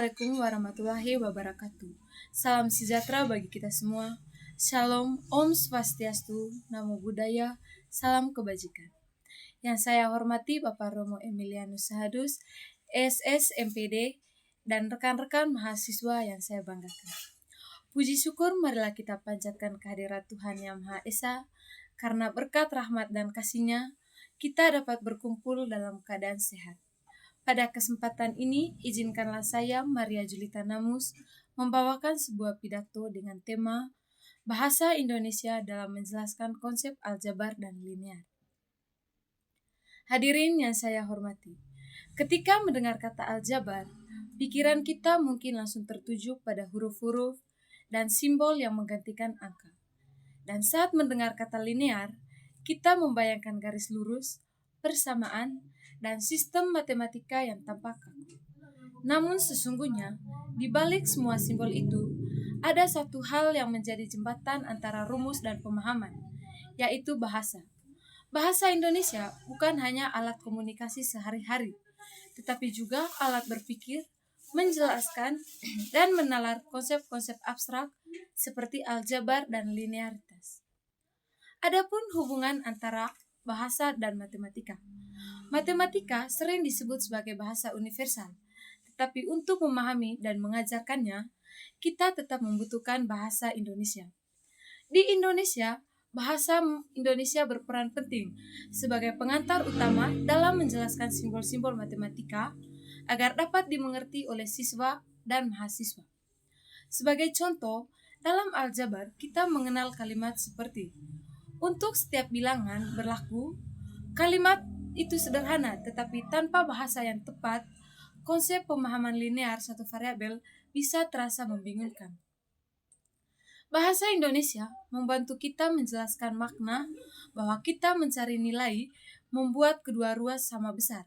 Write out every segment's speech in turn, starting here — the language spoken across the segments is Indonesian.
Assalamualaikum warahmatullahi wabarakatuh. Salam sejahtera bagi kita semua. Shalom, Om Swastiastu, Namo Buddhaya, salam kebajikan. Yang saya hormati Bapak Romo Emilianus Sahadus, SS MPD, dan rekan-rekan mahasiswa yang saya banggakan. Puji syukur marilah kita panjatkan kehadirat Tuhan Yang Maha Esa, karena berkat rahmat dan kasih-Nya, kita dapat berkumpul dalam keadaan sehat. Pada kesempatan ini, izinkanlah saya, Maria Julita Namus, membawakan sebuah pidato dengan tema Bahasa Indonesia dalam menjelaskan konsep aljabar dan linear. Hadirin yang saya hormati, ketika mendengar kata aljabar, pikiran kita mungkin langsung tertuju pada huruf-huruf dan simbol yang menggantikan angka. Dan saat mendengar kata linear, kita membayangkan garis lurus, persamaan, dan sistem matematika yang tampak kaku. Namun sesungguhnya, di balik semua simbol itu, ada satu hal yang menjadi jembatan antara rumus dan pemahaman, yaitu bahasa. Bahasa Indonesia bukan hanya alat komunikasi sehari-hari, tetapi juga alat berpikir, menjelaskan, dan menalar konsep-konsep abstrak seperti aljabar dan linearitas. Adapun hubungan antara bahasa dan matematika. Matematika sering disebut sebagai bahasa universal, tetapi untuk memahami dan mengajarkannya, kita tetap membutuhkan bahasa Indonesia. Di Indonesia, bahasa Indonesia berperan penting sebagai pengantar utama dalam menjelaskan simbol-simbol matematika agar dapat dimengerti oleh siswa dan mahasiswa. Sebagai contoh, dalam aljabar kita mengenal kalimat seperti untuk setiap bilangan berlaku. Kalimat itu sederhana, tetapi tanpa bahasa yang tepat, konsep pemahaman linear satu variabel bisa terasa membingungkan. Bahasa Indonesia membantu kita menjelaskan makna bahwa kita mencari nilai membuat kedua ruas sama besar.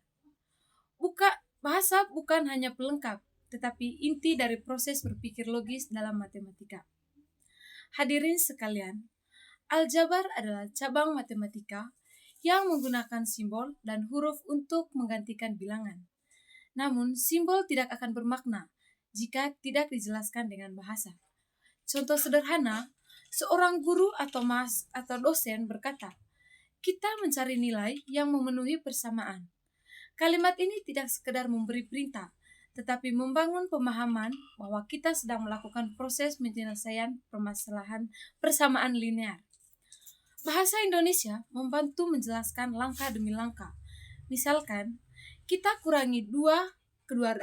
Bahasa bukan hanya pelengkap, tetapi inti dari proses berpikir logis dalam matematika. Hadirin sekalian, aljabar adalah cabang matematika yang menggunakan simbol dan huruf untuk menggantikan bilangan. Namun, simbol tidak akan bermakna jika tidak dijelaskan dengan bahasa. Contoh sederhana, seorang guru atau dosen berkata, "Kita mencari nilai yang memenuhi persamaan." Kalimat ini tidak sekedar memberi perintah, tetapi membangun pemahaman bahwa kita sedang melakukan proses penyelesaian permasalahan persamaan linear. Bahasa Indonesia membantu menjelaskan langkah demi langkah. Misalkan, kita kurangi 2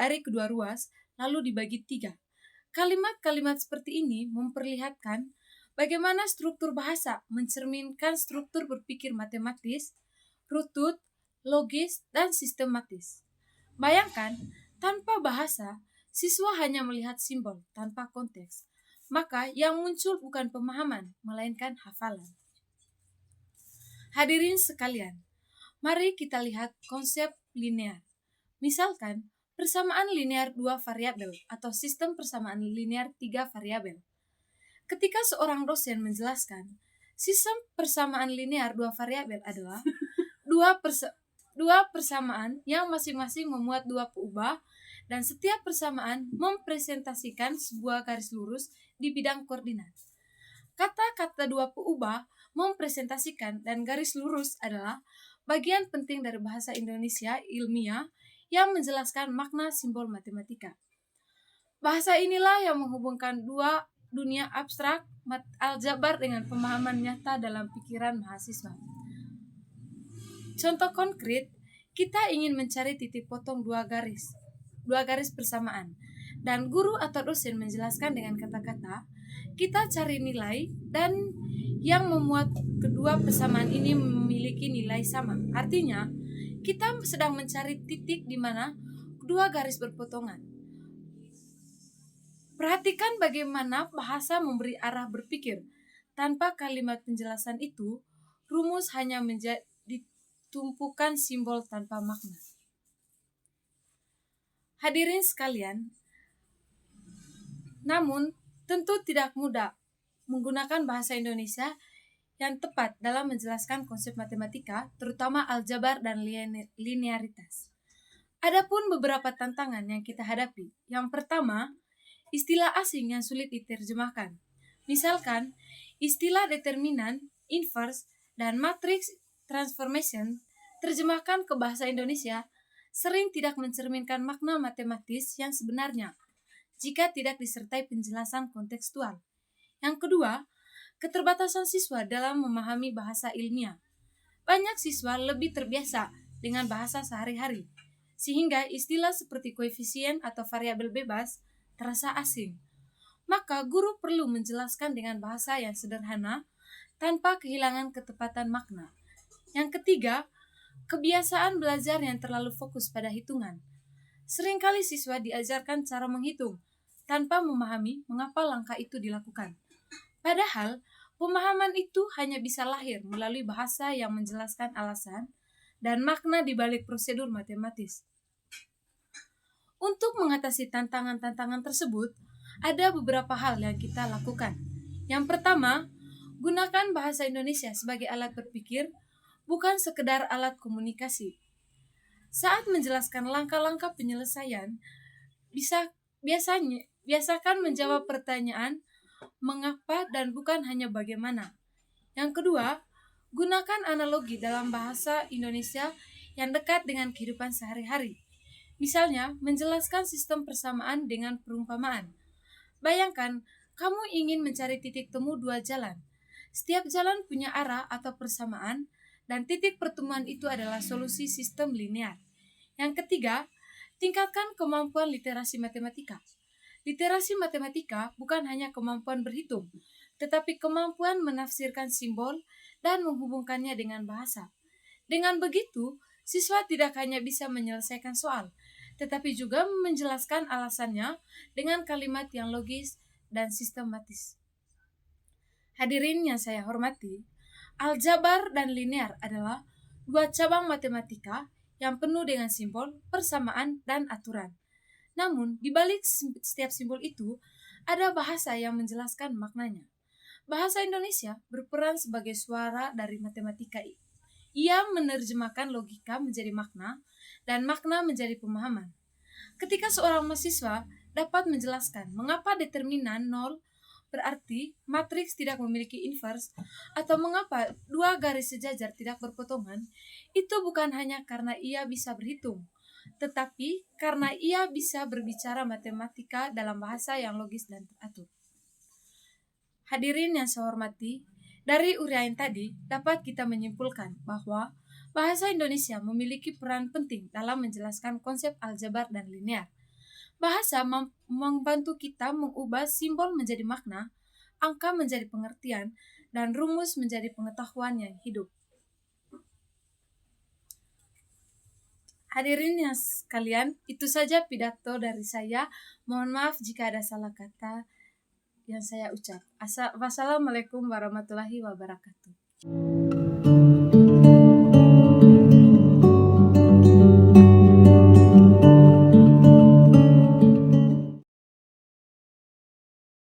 dari kedua ruas, lalu dibagi 3. Kalimat-kalimat seperti ini memperlihatkan bagaimana struktur bahasa mencerminkan struktur berpikir matematis, rutut, logis, dan sistematis. Bayangkan, tanpa bahasa, siswa hanya melihat simbol tanpa konteks. Maka yang muncul bukan pemahaman, melainkan hafalan. Hadirin sekalian, mari kita lihat konsep linear. Misalkan, persamaan linear 2 variabel atau sistem persamaan linear 3 variabel. Ketika seorang dosen menjelaskan, sistem persamaan linear 2 variabel adalah dua persamaan yang masing-masing memuat 2 peubah dan setiap persamaan mempresentasikan sebuah garis lurus di bidang koordinat. Kata-kata 2 peubah mempresentasikan dan garis lurus adalah bagian penting dari bahasa Indonesia ilmiah yang menjelaskan makna simbol matematika. Bahasa inilah yang menghubungkan dua dunia abstrak aljabar dengan pemahaman nyata dalam pikiran mahasiswa. Contoh konkret, kita ingin mencari titik potong dua garis persamaan, dan guru atau dosen menjelaskan dengan kata-kata, kita cari nilai dan yang memuat kedua persamaan ini memiliki nilai sama. Artinya, kita sedang mencari titik di mana kedua garis berpotongan. Perhatikan bagaimana bahasa memberi arah berpikir. Tanpa kalimat penjelasan itu, rumus hanya menjadi tumpukan simbol tanpa makna. Hadirin sekalian, namun tentu tidak mudah menggunakan bahasa Indonesia yang tepat dalam menjelaskan konsep matematika, terutama aljabar dan linearitas. Adapun beberapa tantangan yang kita hadapi. Yang pertama, istilah asing yang sulit diterjemahkan. Misalkan, istilah determinan, inverse, dan matrix transformation terjemahkan ke bahasa Indonesia sering tidak mencerminkan makna matematis yang sebenarnya jika tidak disertai penjelasan kontekstual. Yang kedua, keterbatasan siswa dalam memahami bahasa ilmiah. Banyak siswa lebih terbiasa dengan bahasa sehari-hari, sehingga istilah seperti koefisien atau variabel bebas terasa asing. Maka guru perlu menjelaskan dengan bahasa yang sederhana tanpa kehilangan ketepatan makna. Yang ketiga, kebiasaan belajar yang terlalu fokus pada hitungan. Seringkali siswa diajarkan cara menghitung tanpa memahami mengapa langkah itu dilakukan. Padahal, pemahaman itu hanya bisa lahir melalui bahasa yang menjelaskan alasan dan makna di balik prosedur matematis. Untuk mengatasi tantangan-tantangan tersebut, ada beberapa hal yang kita lakukan. Yang pertama, gunakan bahasa Indonesia sebagai alat berpikir, bukan sekedar alat komunikasi. Saat menjelaskan langkah-langkah penyelesaian, biasakan menjawab pertanyaan mengapa dan bukan hanya bagaimana. Yang kedua, gunakan analogi dalam bahasa Indonesia yang dekat dengan kehidupan sehari-hari. Misalnya, menjelaskan sistem persamaan dengan perumpamaan. Bayangkan, kamu ingin mencari titik temu dua jalan. Setiap jalan punya arah atau persamaan, dan titik pertemuan itu adalah solusi sistem linear. Yang ketiga, tingkatkan kemampuan literasi matematika. Literasi matematika bukan hanya kemampuan berhitung, tetapi kemampuan menafsirkan simbol dan menghubungkannya dengan bahasa. Dengan begitu, siswa tidak hanya bisa menyelesaikan soal, tetapi juga menjelaskan alasannya dengan kalimat yang logis dan sistematis. Hadirin yang saya hormati, aljabar dan linear adalah dua cabang matematika yang penuh dengan simbol, persamaan, dan aturan. Namun, di balik setiap simbol itu, ada bahasa yang menjelaskan maknanya. Bahasa Indonesia berperan sebagai suara dari matematika. Ia menerjemahkan logika menjadi makna, dan makna menjadi pemahaman. Ketika seorang mahasiswa dapat menjelaskan mengapa determinan 0 berarti matriks tidak memiliki inverse, atau mengapa dua garis sejajar tidak berpotongan, itu bukan hanya karena ia bisa berhitung, tetapi karena ia bisa berbicara matematika dalam bahasa yang logis dan teratur. Hadirin yang saya hormati, dari uraian tadi dapat kita menyimpulkan bahwa bahasa Indonesia memiliki peran penting dalam menjelaskan konsep aljabar dan linear. Bahasa membantu kita mengubah simbol menjadi makna, angka menjadi pengertian, dan rumus menjadi pengetahuan yang hidup. Hadirin yang sekalian, itu saja pidato dari saya. Mohon maaf jika ada salah kata yang saya ucap. Wassalamualaikum warahmatullahi wabarakatuh.